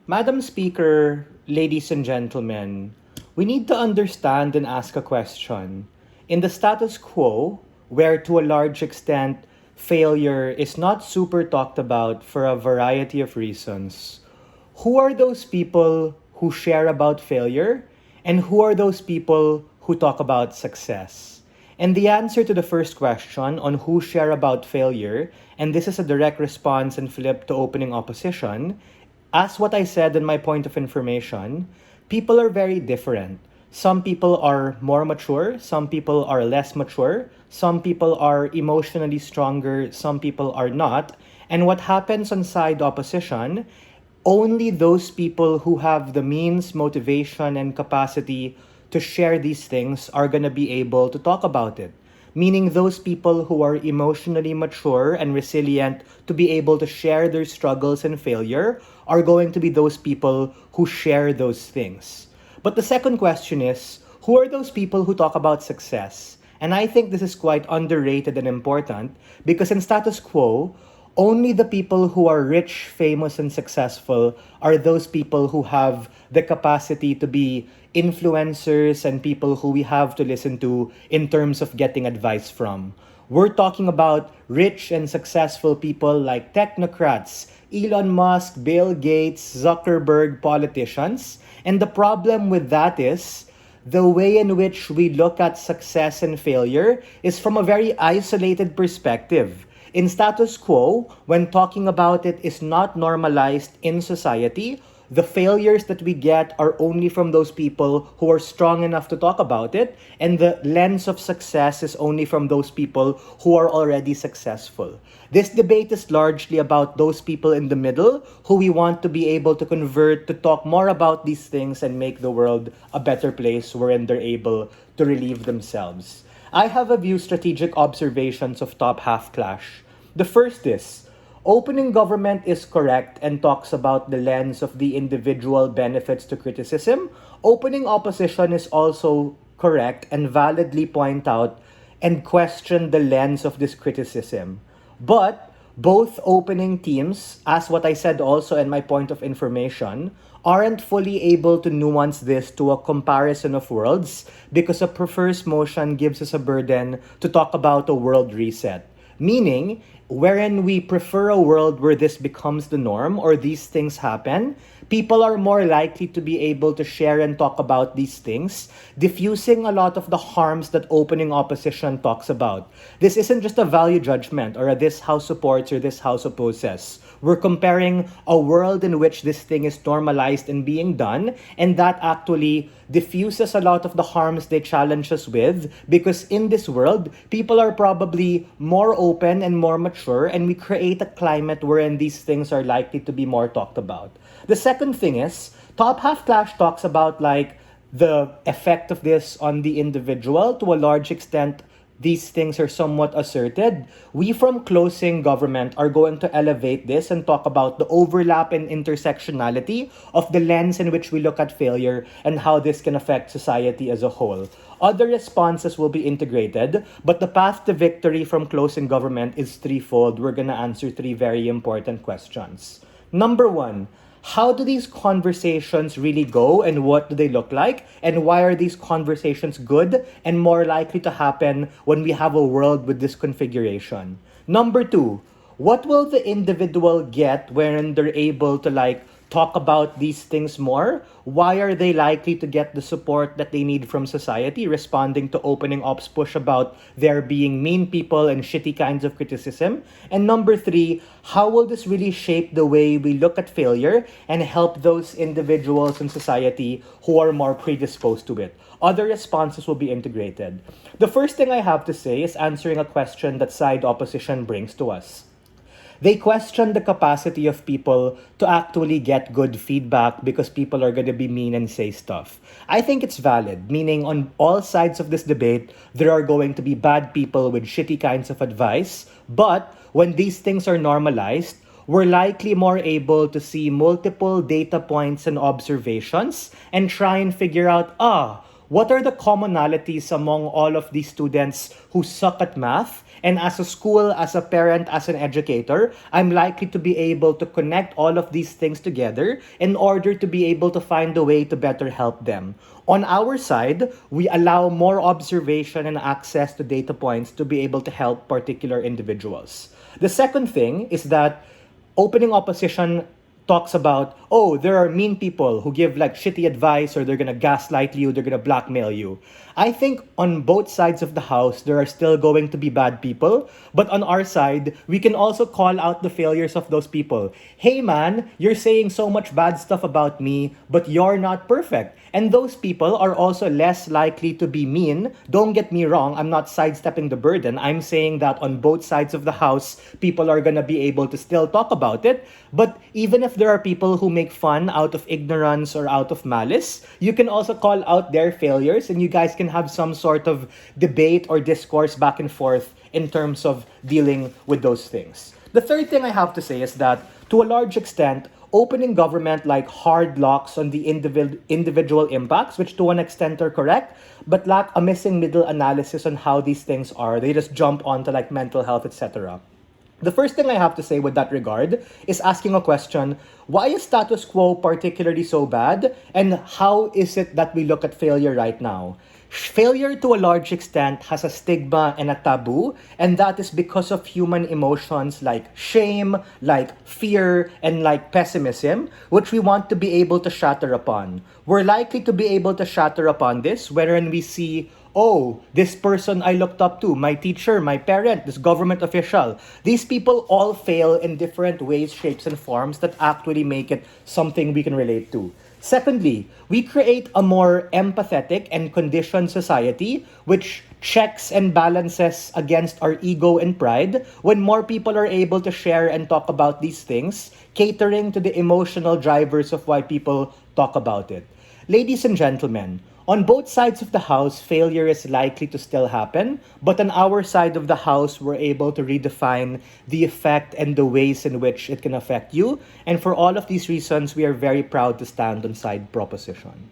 Madam Speaker, ladies and gentlemen, we need to understand and ask a question. In the status quo, where to a large extent failure is not super talked about for a variety of reasons, who are those people who share about failure and who are those people who talk about success? And the answer to the first question on who share about failure, and this is a direct response and flip to opening opposition, as what I said in my point of information, people are very different. Some people are more mature, some people are less mature, some people are emotionally stronger, some people are not. And what happens on side opposition, only those people who have the means, motivation, and capacity to share these things are going to be able to talk about it. Meaning, those people who are emotionally mature and resilient to be able to share their struggles and failure are going to be those people who share those things. But the second question is, who are those people who talk about success? And I think this is quite underrated and important because in status quo, only the people who are rich, famous, and successful are those people who have the capacity to be influencers and people who we have to listen to in terms of getting advice from. We're talking about rich and successful people like technocrats, Elon Musk, Bill Gates, Zuckerberg, politicians. And the problem with that is the way in which we look at success and failure is from a very isolated perspective. In status quo, when talking about it is not normalized in society, the failures that we get are only from those people who are strong enough to talk about it, and the lens of success is only from those people who are already successful. This debate is largely about those people in the middle who we want to be able to convert to talk more about these things and make the world a better place wherein they're able to relieve themselves. I have a few strategic observations of top half clash. The first is, opening government is correct and talks about the lens of the individual benefits to criticism. Opening opposition is also correct and validly point out and question the lens of this criticism. But both opening teams, as what I said also in my point of information, aren't fully able to nuance this to a comparison of worlds because a prefers motion gives us a burden to talk about a world reset. Meaning, wherein we prefer a world where this becomes the norm or these things happen, people are more likely to be able to share and talk about these things, diffusing a lot of the harms that opening opposition talks about. This isn't just a value judgment or a this house supports or this house opposes. We're comparing a world in which this thing is normalized and being done, and that actually diffuses a lot of the harms they challenge us with, because in this world, people are probably more open and more mature, and we create a climate wherein these things are likely to be more talked about. The second thing is, Top Half Clash talks about like the effect of this on the individual. To a large extent, these things are somewhat asserted. We from Closing Government are going to elevate this and talk about the overlap and intersectionality of the lens in which we look at failure and how this can affect society as a whole. Other responses will be integrated, but the path to victory from Closing Government is threefold. We're going to answer three very important questions. Number one, how do these conversations really go and what do they look like? And why are these conversations good and more likely to happen when we have a world with this configuration? Number two, what will the individual get when they're able to like talk about these things more? Why are they likely to get the support that they need from society, responding to opening ops push about there being mean people and shitty kinds of criticism? And number three, how will this really shape the way we look at failure and help those individuals in society who are more predisposed to it? Other responses will be integrated. The first thing I have to say is answering a question that side opposition brings to us. They question the capacity of people to actually get good feedback because people are going to be mean and say stuff. I think it's valid, meaning on all sides of this debate, there are going to be bad people with shitty kinds of advice. But when these things are normalized, we're likely more able to see multiple data points and observations and try and figure out, what are the commonalities among all of these students who suck at math And as a school, as a parent, as an educator, I'm likely to be able to connect all of these things together in order to be able to find a way to better help them. On our side, we allow more observation and access to data points to be able to help particular individuals. The second thing is that opening opposition talks about, oh, there are mean people who give like shitty advice, or they're gonna gaslight you, they're gonna blackmail you. I think on both sides of the house, there are still going to be bad people. But on our side, we can also call out the failures of those people. Hey man, you're saying so much bad stuff about me, but you're not perfect. And those people are also less likely to be mean. Don't get me wrong, I'm not sidestepping the burden. I'm saying that on both sides of the house, people are gonna be able to still talk about it. But even if there are people who make fun out of ignorance or out of malice, you can also call out their failures, and you guys can have some sort of debate or discourse back and forth in terms of dealing with those things. The third thing I have to say is that, to a large extent, opening government like hard locks on the individual impacts, which to an extent are correct, but lack a missing middle analysis on how these things are. They just jump onto like mental health, etc. The first thing I have to say with that regard is asking a question: why is status quo particularly so bad? And how is it that we look at failure right now? Failure, to a large extent, has a stigma and a taboo, and that is because of human emotions like shame, like fear, and like pessimism, which we want to be able to shatter upon. We're likely to be able to shatter upon this wherein we see, oh, this person I looked up to, my teacher, my parent, this government official. These people all fail in different ways, shapes, and forms that actually make it something we can relate to. Secondly, we create a more empathetic and conditioned society which checks and balances against our ego and pride when more people are able to share and talk about these things, catering to the emotional drivers of why people talk about it. Ladies and gentlemen, on both sides of the house, failure is likely to still happen, but on our side of the house, we're able to redefine the effect and the ways in which it can affect you. And for all of these reasons, we are very proud to stand on side proposition.